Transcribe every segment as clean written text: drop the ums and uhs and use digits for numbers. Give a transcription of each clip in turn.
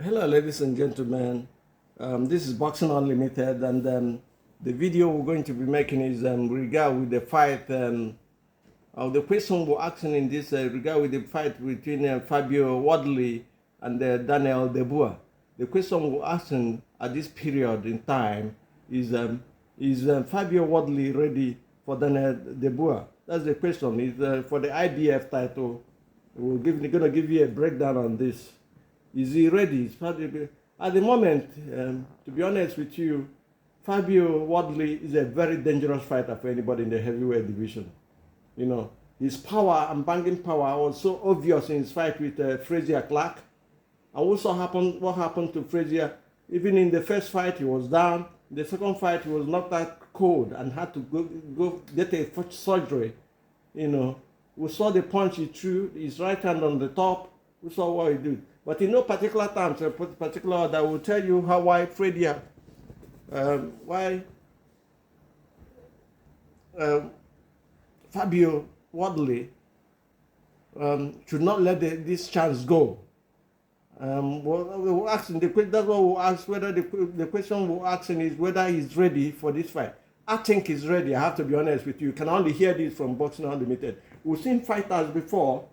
Hello, ladies and gentlemen. This is Boxing Unlimited, and the video we're going to be making is regard with the fight. The question we're asking in this regard with the fight between Fabio Wardley and Daniel Dubois. The question we're asking at this period in time is Fabio Wardley ready for Daniel Dubois? That's the question. Is for the IBF title. We're going to give you a breakdown on this. Is he ready? At the moment, to be honest with you, Fabio Wardley is a very dangerous fighter for anybody in the heavyweight division. You know, his power and banging power was so obvious in his fight with Frazier Clark. And also what happened to Frazier, even in the first fight he was down. In the second fight he was knocked out cold and had to go get a surgery. You know, we saw the punch he threw, his right hand on the top. We saw what he did. But in no particular terms, particular that will tell you why Frazier, Fabio Wardley should not let this chance go. We're asking that's what we'll ask. Whether the question we're asking is whether he's ready for this fight. I think he's ready. I have to be honest with you. You can only hear this from Boxing Unlimited. We've seen fighters before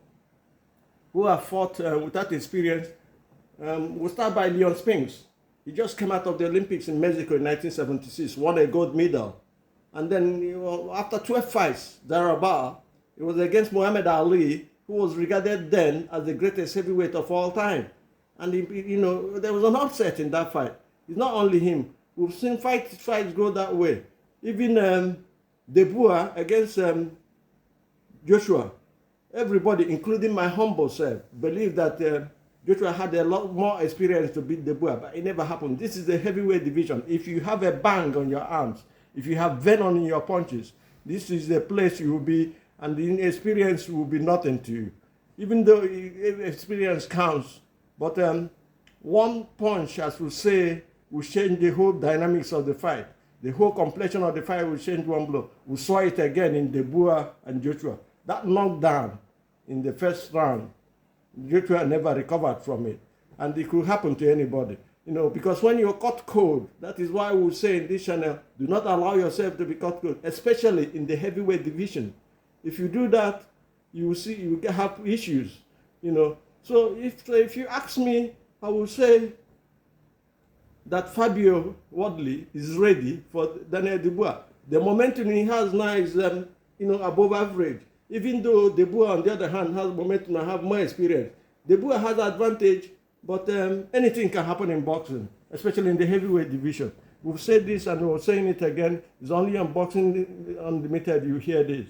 who have fought without experience. We'll start by Leon Spinks. He just came out of the Olympics in Mexico in 1976, won a gold medal. And then after 12 fights, thereabout, it was against Muhammad Ali, who was regarded then as the greatest heavyweight of all time. And there was an upset in that fight. It's not only him. We've seen fights go that way. Even Dubois against Joshua. Everybody, including my humble self, believe that Joshua had a lot more experience to beat Dubois, but it never happened. This is the heavyweight division. If you have a bang on your arms, if you have venom in your punches, this is the place you will be, and the inexperience will be nothing to you. Even though experience counts, but one punch, as we say, will change the whole dynamics of the fight. The whole complexion of the fight will change one blow. We saw it again in Dubois and Joshua. That knockdown in the first round, Joshua never recovered from it. And it could happen to anybody. Because when you're caught cold, that is why we say in this channel, do not allow yourself to be caught cold, especially in the heavyweight division. If you do that, you will see you have issues. So if you ask me, I will say that Fabio Wardley is ready for Daniel Dubois. The momentum he has now is above average. Even though Dubois, on the other hand, has momentum and have more experience. Dubois has advantage, but anything can happen in boxing, especially in the heavyweight division. We've said this and we're saying it again. It's only on Boxing Unlimited you hear this.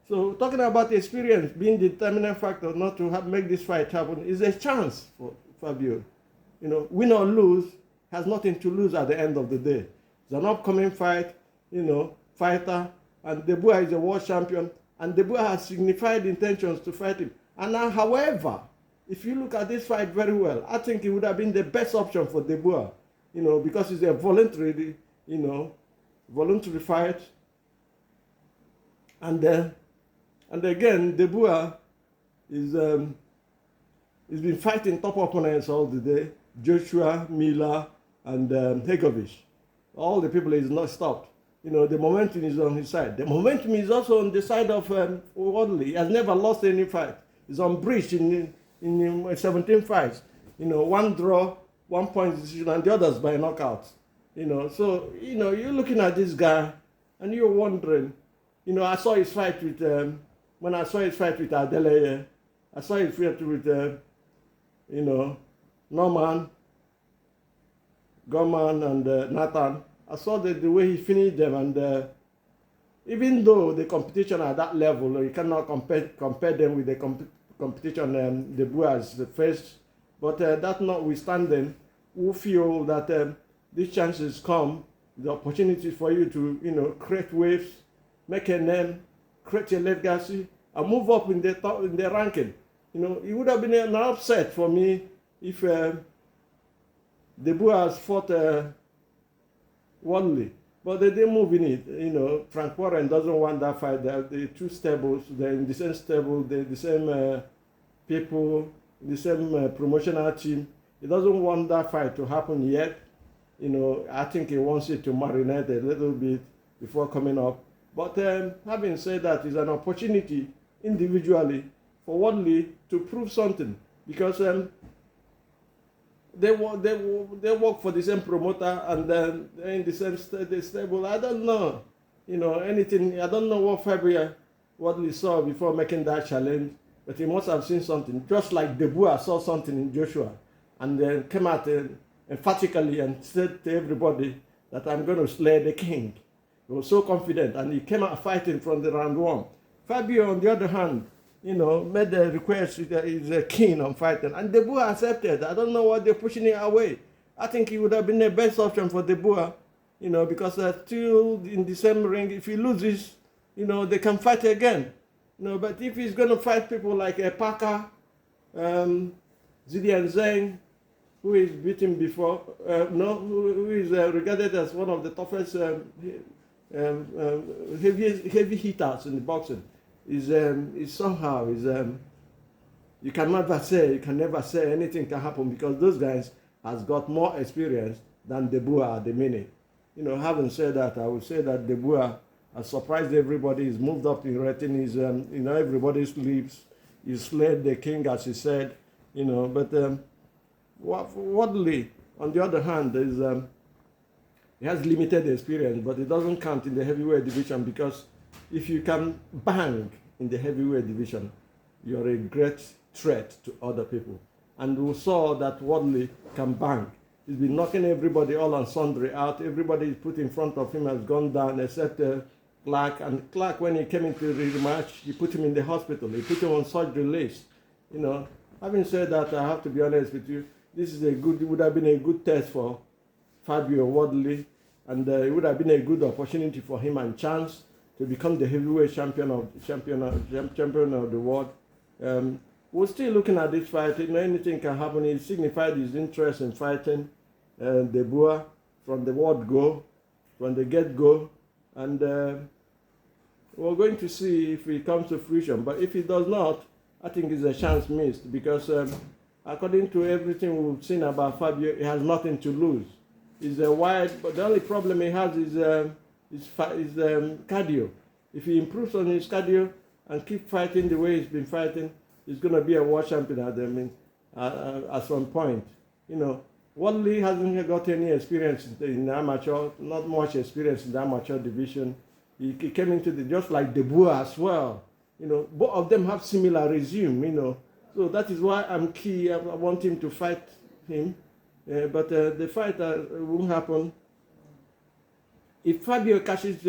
So talking about experience being the determinant factor not to make this fight happen is a chance for Fabio. Win or lose has nothing to lose at the end of the day. It's an upcoming fight, fighter, and Dubois is a world champion. And Dubois has signified intentions to fight him. And now, however, if you look at this fight very well, I think it would have been the best option for Dubois, because it's a voluntary fight. And again, Dubois is been fighting top opponents all the day: Joshua, Miller, and Hegovich. All the people is not stopped. The momentum is on his side. The momentum is also on the side of Wardley. He has never lost any fight. He's unbreached in 17 fights. One draw, 1 point decision, and the others by knockout. So you're looking at this guy, and you're wondering. I saw his fight with when I saw his fight with Adelaide. I saw his fight with Norman, Gorman, and Nathan. I saw the way he finished them, and even though the competition at that level, you cannot compare them with the competition Dubois the first. But that notwithstanding, we feel that these chances come, the opportunity for you to create waves, make a name, create a legacy, and move up in the ranking. It would have been an upset for me if Dubois fought Wardley, but they didn't move in it. Frank Warren doesn't want that fight. They're two stables. They're in the same stable. They're the same people, the same promotional team. He doesn't want that fight to happen yet. I think he wants it to marinate a little bit before coming up. But having said that, it's an opportunity individually for Wardley to prove something, because they work for the same promoter, and then they're in the same stable. I don't know, anything. I don't know what Fabio Wardley saw before making that challenge, but he must have seen something. Just like Dubois saw something in Joshua, and then came out emphatically and said to everybody that I'm going to slay the king. He was so confident, and he came out fighting from the round one. Fabio, on the other hand, made the request. He's keen on fighting, and Dubois accepted. I don't know why they're pushing it away. I think he would have been the best option for Dubois, because they're still in the same ring. If he loses, they can fight again. But if he's going to fight people like Parker, Zidian Zhang, who is beaten before, who is regarded as one of the toughest heavy hitters in the boxing, is somehow you can never say anything can happen, because those guys has got more experience than Dubois at the minute. Having said that, I would say that Dubois has surprised everybody. He's moved up in rating. He's everybody sleeps. He slayed the king, as he said. But Wardley, on the other hand, he has limited experience, but it doesn't count in the heavyweight division, because if you can bang in the heavyweight division, you're a great threat to other people. And we saw that Wardley can bang. He's been knocking everybody all and sundry out. Everybody put in front of him has gone down, except Clark. And Clark, when he came into the match, he put him in the hospital. He put him on surgery list. Having said that, I have to be honest with you. This is it would have been a good test for Fabio Wardley, and it would have been a good opportunity for him and chance to become the heavyweight champion of the world. We're still looking at this fight. Anything can happen. He signified his interest in fighting Dubois from the get-go, and we're going to see if it comes to fruition. But if it does not, I think it's a chance missed, because according to everything we've seen about Fabio, he has nothing to lose. He's wide, but the only problem he has is cardio. If he improves on his cardio and keep fighting the way he's been fighting, he's going to be a world champion at some point. Wardley hasn't got any experience in the amateur, not much experience in the amateur division. He came into just like Dubois as well. Both of them have similar resume, So that is why I'm key. I want him to fight him. But the fight won't happen. If Fabio catches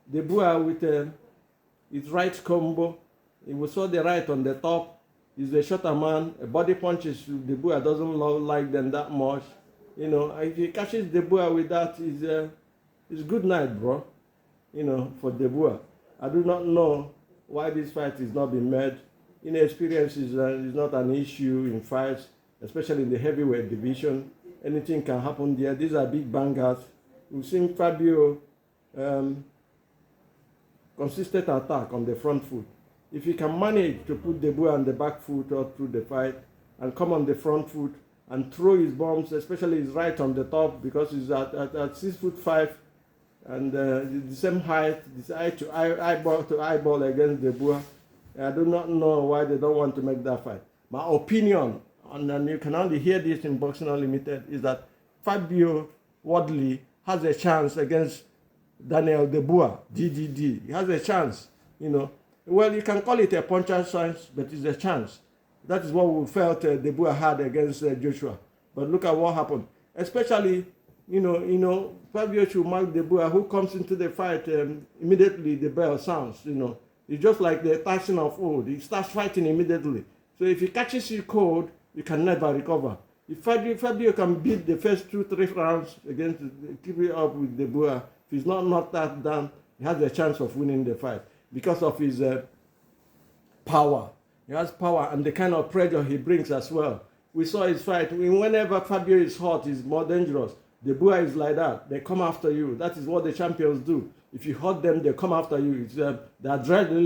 Dubois with his right combo, he will saw the right on the top. He's a shorter man. A body punches Dubois doesn't like them that much. If he catches Dubois with that, it's good night, bro. For Dubois. I do not know why this fight is not being made. Inexperience is not an issue in fights, especially in the heavyweight division. Anything can happen there. These are big bangers. We've seen Fabio consistent attack on the front foot. If he can manage to put Dubois on the back foot or through the fight and come on the front foot and throw his bombs, especially his right on the top, because he's at 6'5" and the same height, this eyeball to eyeball against Dubois. I do not know why they don't want to make that fight. My opinion, and you can only hear this in Boxing Unlimited, is that Fabio Wardley has a chance against Daniel Dubois, DDD. He has a chance, Well, you can call it a puncher's chance, but it's a chance. That is what we felt Dubois had against Joshua. But look at what happened. Especially, Fabio should mark Dubois, who comes into the fight, immediately the bell sounds, It's just like the Tyson of old. He starts fighting immediately. So if he catches you cold, you can never recover. If Fabio can beat the first 2-3 rounds against, keep it up with Dubois, if he's not knocked that down, he has a chance of winning the fight because of his power. He has power and the kind of pressure he brings as well. We saw his fight. Whenever Fabio is hot, he's more dangerous. Dubois is like that. They come after you. That is what the champions do. If you hurt them, they come after you. It's the adrenaline